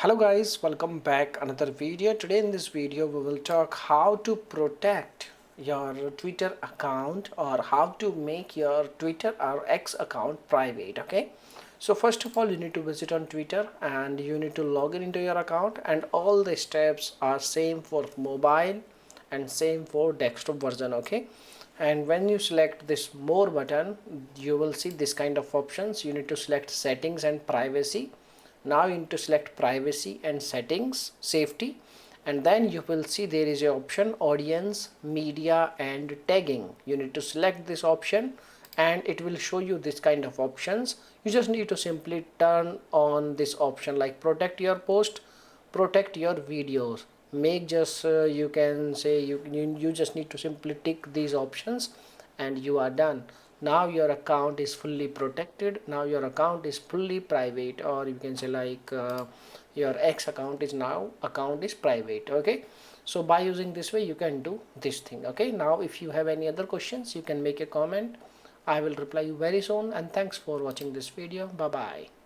Hello guys, welcome back another video. Today in this video we will talk how to protect your Twitter account or how to make your Twitter or X account private. Okay, so first of all you need to visit on Twitter and you need to log in into your account, and all the steps are same for mobile and same for desktop version. Okay, and when you select this more button you will see this kind of options. You need to select settings and privacy. Now you need to select privacy and settings, safety, and then you will see there is a option audience, media and tagging. You need to select this option and it will show you this kind of options. You just need to simply turn on this option like protect your post, protect your videos. Make just you can say you just need to simply tick these options and you are done. Now your account is fully protected. Now your account is fully private, or you can say like your X account is private. Okay, so by using this way you can do this thing. Okay, now if you have any other questions you can make a comment. I will reply you very soon, and thanks for watching this video. Bye bye.